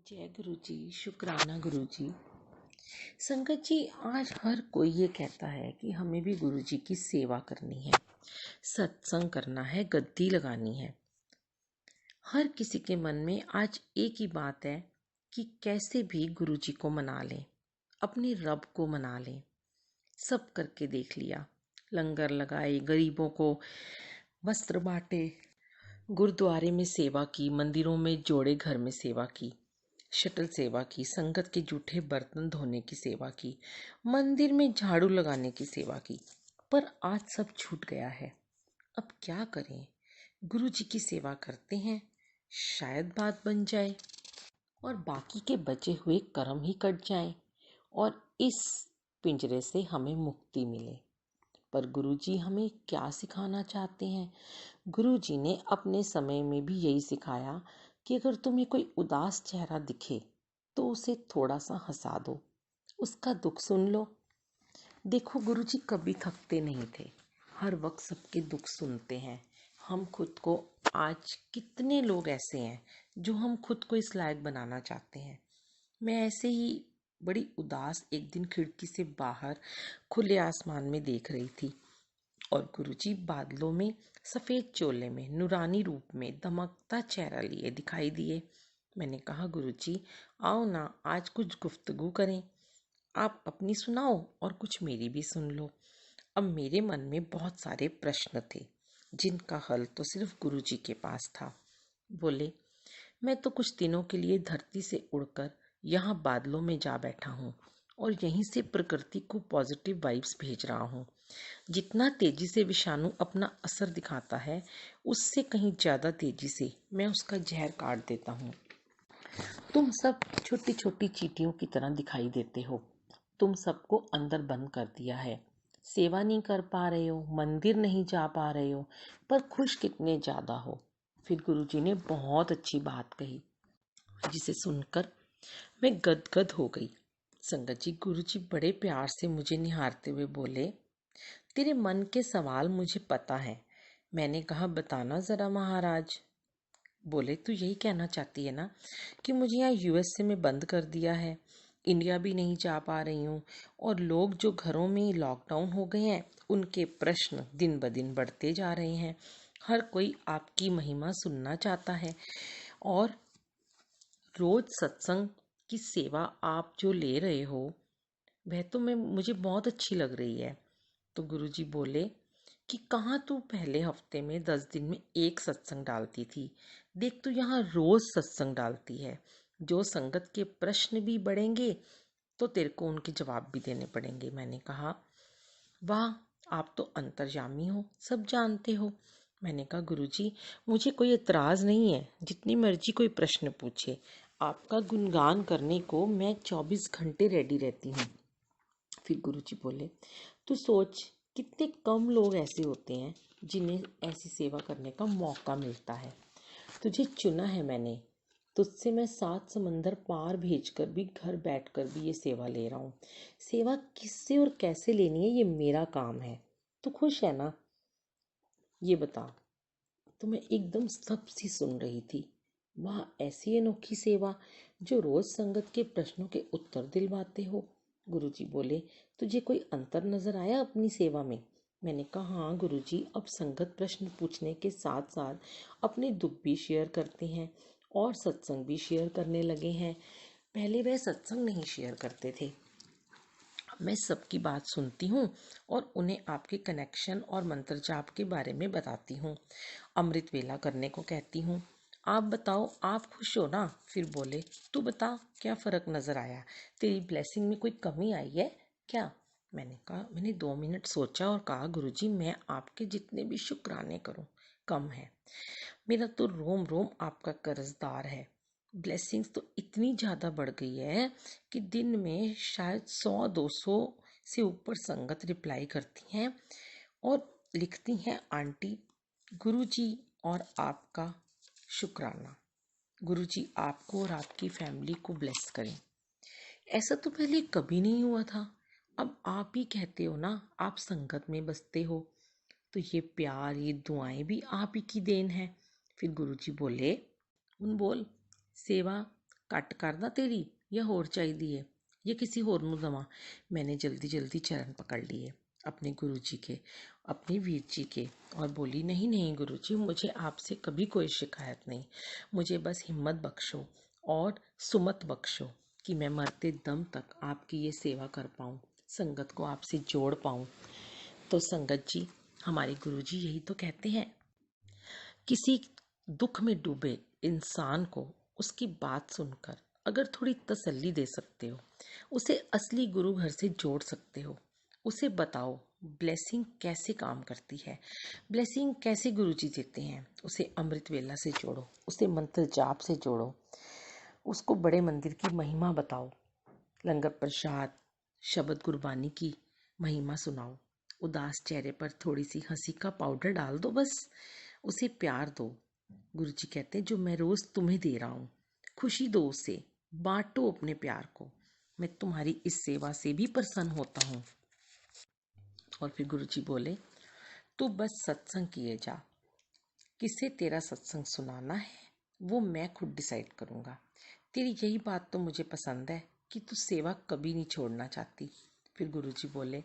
जय गुरु जी। शुक्राना गुरु जी। संगत जी, आज हर कोई ये कहता है कि हमें भी गुरु जी की सेवा करनी है, सत्संग करना है, गद्दी लगानी है। हर किसी के मन में आज एक ही बात है कि कैसे भी गुरु जी को मना लें, अपने रब को मना लें। सब करके देख लिया, लंगर लगाए, गरीबों को वस्त्र बांटे, गुरुद्वारे में सेवा की, मंदिरों में जोड़े घर में सेवा की, शटल सेवा की, संगत के जूठे बर्तन धोने की सेवा की, मंदिर में झाड़ू लगाने की सेवा की, पर आज सब छूट गया है। अब क्या करें? गुरु जी की सेवा करते हैं, शायद बात बन जाए और बाकी के बचे हुए कर्म ही कट जाएं और इस पिंजरे से हमें मुक्ति मिले। पर गुरु जी हमें क्या सिखाना चाहते हैं? गुरु जी ने अपने समय में भी यही सिखाया कि अगर तुम्हें कोई उदास चेहरा दिखे तो उसे थोड़ा सा हंसा दो, उसका दुख सुन लो। देखो, गुरु जी कभी थकते नहीं थे, हर वक्त सबके दुख सुनते हैं। हम खुद को, आज कितने लोग ऐसे हैं जो हम खुद को इस लायक बनाना चाहते हैं। मैं ऐसे ही बड़ी उदास एक दिन खिड़की से बाहर खुले आसमान में देख रही थी और गुरुजी बादलों में सफेद चोले में नूरानी रूप में दमकता चेहरा लिए दिखाई दिए। मैंने कहा, गुरुजी आओ ना, आज कुछ गुफ्तगू करें। आप अपनी सुनाओ और कुछ मेरी भी सुन लो। अब मेरे मन में बहुत सारे प्रश्न थे जिनका हल तो सिर्फ गुरुजी के पास था। बोले, मैं तो कुछ दिनों के लिए धरती से उड़कर यहाँ बादलों में जा बैठा हूँ और यहीं से प्रकृति को पॉजिटिव वाइब्स भेज रहा हूँ। जितना तेजी से विषाणु अपना असर दिखाता है, उससे कहीं ज़्यादा तेजी से मैं उसका जहर काट देता हूँ। तुम सब छोटी छोटी चींटियों की तरह दिखाई देते हो। तुम सबको अंदर बंद कर दिया है, सेवा नहीं कर पा रहे हो, मंदिर नहीं जा पा रहे हो, पर खुश कितने ज़्यादा हो। फिर गुरुजी ने बहुत अच्छी बात कही जिसे सुनकर मैं गदगद हो गई। संगत जी, गुरुजी बड़े प्यार से मुझे निहारते हुए बोले, तेरे मन के सवाल मुझे पता है। मैंने कहा, बताना जरा महाराज। बोले, तू यही कहना चाहती है ना कि मुझे यहाँ यूएसए में बंद कर दिया है, इंडिया भी नहीं जा पा रही हूँ और लोग जो घरों में लॉकडाउन हो गए हैं उनके प्रश्न दिन ब दिन बढ़ते जा रहे हैं। हर कोई आपकी महिमा सुनना चाहता है और रोज सत्संग की सेवा आप जो ले रहे हो वह तो मुझे बहुत अच्छी लग रही है। तो गुरुजी बोले कि कहाँ तू पहले हफ्ते में 10 दिन में एक सत्संग डालती थी, देख तू यहाँ रोज सत्संग डालती है। जो संगत के प्रश्न भी बढ़ेंगे तो तेरे को उनके जवाब भी देने पड़ेंगे। मैंने कहा, वाह, आप तो अंतर्यामी हो, सब जानते हो। मैंने कहा, गुरुजी मुझे कोई एतराज़ नहीं है, जितनी मर्जी कोई प्रश्न पूछे, आपका गुणगान करने को मैं 24 घंटे रेडी रहती हूँ। फिर गुरुजी बोले, तू सोच कितने कम लोग ऐसे होते हैं जिन्हें ऐसी सेवा करने का मौका मिलता है। तुझे चुना है मैंने, तुझसे मैं 7 समंदर पार भेजकर भी घर बैठकर भी ये सेवा ले रहा हूँ। सेवा किससे और कैसे लेनी है ये मेरा काम है। तू खुश है ना? ये बता। तो मैं एकदम स्तब्ध सी सुन रही थी। वह ऐसी अनोखी सेवा जो रोज संगत के प्रश्नों के उत्तर दिलवाते हो। गुरुजी बोले, तुझे कोई अंतर नजर आया अपनी सेवा में? मैंने कहा, हाँ गुरुजी, अब संगत प्रश्न पूछने के साथ साथ अपने दुख भी शेयर करते हैं और सत्संग भी शेयर करने लगे हैं। पहले वह सत्संग नहीं शेयर करते थे। मैं सबकी बात सुनती हूँ और उन्हें आपके कनेक्शन और मंत्र जाप के बारे में बताती हूँ। अमृत वेला करने को कहती हूँ। आप बताओ, आप खुश हो ना? फिर बोले, तू बता, क्या फ़र्क नज़र आया? तेरी ब्लेसिंग में कोई कमी आई है क्या? मैंने कहा, मैंने 2 मिनट सोचा और कहा, गुरुजी मैं आपके जितने भी शुक्राने करूँ कम है। मेरा तो रोम रोम आपका कर्जदार है। ब्लेसिंग्स तो इतनी ज़्यादा बढ़ गई है कि दिन में शायद 100-200 से ऊपर संगत रिप्लाई करती हैं और लिखती हैं, आंटी गुरुजी और आपका शुक्राना। गुरुजी आपको और आपकी फैमिली को ब्लेस करें। ऐसा तो पहले कभी नहीं हुआ था। अब आप ही कहते हो ना, आप संगत में बसते हो, तो ये प्यार, ये दुआएं भी आप ही की देन है। फिर गुरुजी बोले, बोल, सेवा ਕੱਟ ਕਰਦਾ तेरी या होर चाहिदी है या किसी होर नू दवा। मैंने जल्दी जल्दी चरण पकड़ लिए अपने गुरुजी के, अपने वीर जी के, और बोली नहीं नहीं गुरुजी, मुझे आपसे कभी कोई शिकायत नहीं। मुझे बस हिम्मत बख्शो और सुमत बख्शो कि मैं मरते दम तक आपकी ये सेवा कर पाऊँ, संगत को आपसे जोड़ पाऊँ। तो संगत जी, हमारे गुरुजी यही तो कहते हैं, किसी दुख में डूबे इंसान को उसकी बात सुनकर अगर थोड़ी तसल्ली दे सकते हो, उसे असली गुरु घर से जोड़ सकते हो, उसे बताओ ब्लेसिंग कैसे काम करती है, ब्लेसिंग कैसे गुरुजी देते हैं, उसे अमृत वेला से जोड़ो, उसे मंत्र जाप से जोड़ो, उसको बड़े मंदिर की महिमा बताओ, लंगर प्रसाद, शब्द गुरबानी की महिमा सुनाओ, उदास चेहरे पर थोड़ी सी हंसी का पाउडर डाल दो, बस उसे प्यार दो। गुरुजी कहते हैं जो मैं रोज तुम्हें दे रहा हूँ, खुशी दो उसे, बांटो अपने प्यार को, मैं तुम्हारी इस सेवा से भी प्रसन्न होता हूँ। और फिर गुरुजी बोले, तू बस सत्संग किए जा, किसे तेरा सत्संग सुनाना है वो मैं खुद डिसाइड करूँगा। तेरी यही बात तो मुझे पसंद है कि तू सेवा कभी नहीं छोड़ना चाहती। फिर गुरुजी बोले,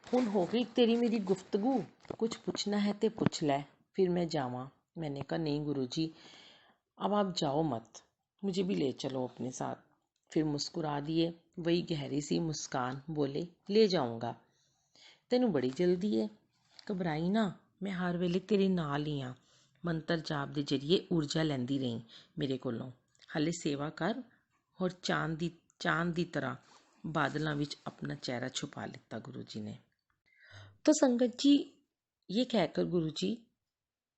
हुन हो गई तेरी मेरी गुफ्तगू, कुछ पूछना है ते पूछ ले, फिर मैं जावां। मैंने कहा नहीं गुरुजी, अब आप जाओ मत, मुझे भी ले चलो अपने साथ। फिर मुस्कुरा दिए, वही गहरी सी मुस्कान, बोले ले जाऊंगा, तेनू बड़ी जल्दी है, घबराई ना, मैं हर वेले तेरे नाल ही हाँ। मंत्र जाप दे जरिए ऊर्जा लैंदी रही मेरे कोलों, हाले सेवा कर। और चांद दी तरह बादलों विच अपना चेहरा छुपा लिता गुरु जी ने। तो संगत जी, ये कहकर गुरु जी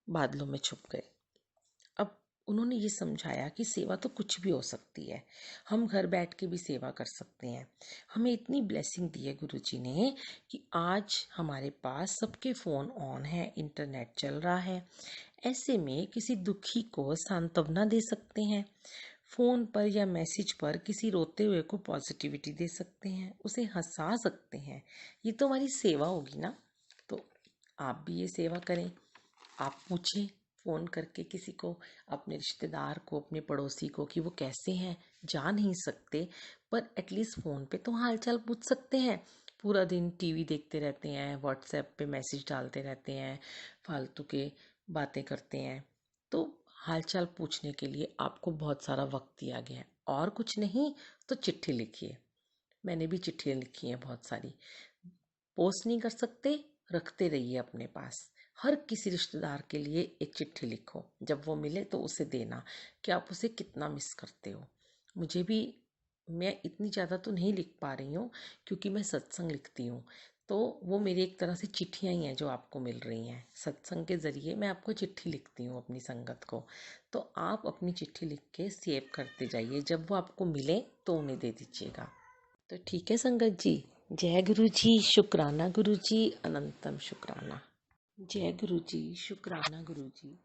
बादलों में छुप गए। अब उन्होंने ये समझाया कि सेवा तो कुछ भी हो सकती है, हम घर बैठ के भी सेवा कर सकते हैं। हमें इतनी ब्लेसिंग दी है गुरु जी ने कि आज हमारे पास सबके फ़ोन ऑन है, इंटरनेट चल रहा है। ऐसे में किसी दुखी को सांत्वना दे सकते हैं, फ़ोन पर या मैसेज पर किसी रोते हुए को पॉजिटिविटी दे सकते हैं, उसे हंसा सकते हैं। ये तो हमारी सेवा होगी ना। तो आप भी ये सेवा करें। आप पूछें फ़ोन करके किसी को, अपने रिश्तेदार को, अपने पड़ोसी को कि वो कैसे हैं। जा नहीं सकते पर एटलीस्ट फ़ोन पे तो हालचाल पूछ सकते हैं। पूरा दिन टीवी देखते रहते हैं, व्हाट्सएप पे मैसेज डालते रहते हैं, फालतू के बातें करते हैं, तो हालचाल पूछने के लिए आपको बहुत सारा वक्त दिया गया है। और कुछ नहीं तो चिट्ठी लिखिए। मैंने भी चिट्ठियाँ लिखी हैं बहुत सारी। पोस्ट नहीं कर सकते, रखते रहिए अपने पास। हर किसी रिश्तेदार के लिए एक चिट्ठी लिखो, जब वो मिले तो उसे देना कि आप उसे कितना मिस करते हो। मुझे भी, मैं इतनी ज़्यादा तो नहीं लिख पा रही हूँ क्योंकि मैं सत्संग लिखती हूँ, तो वो मेरी एक तरह से चिट्ठियाँ ही हैं जो आपको मिल रही हैं। सत्संग के ज़रिए मैं आपको चिट्ठी लिखती हूँ अपनी संगत को, तो आप अपनी चिट्ठी लिख के सेव करते जाइए, जब वो आपको मिले तो उन्हें दे दीजिएगा। तो ठीक है संगत जी, जय गुरु जी, शुक्राना गुरु जी, अनंतम शुक्राना। जय गुरु जी, शुक्राना गुरु जी।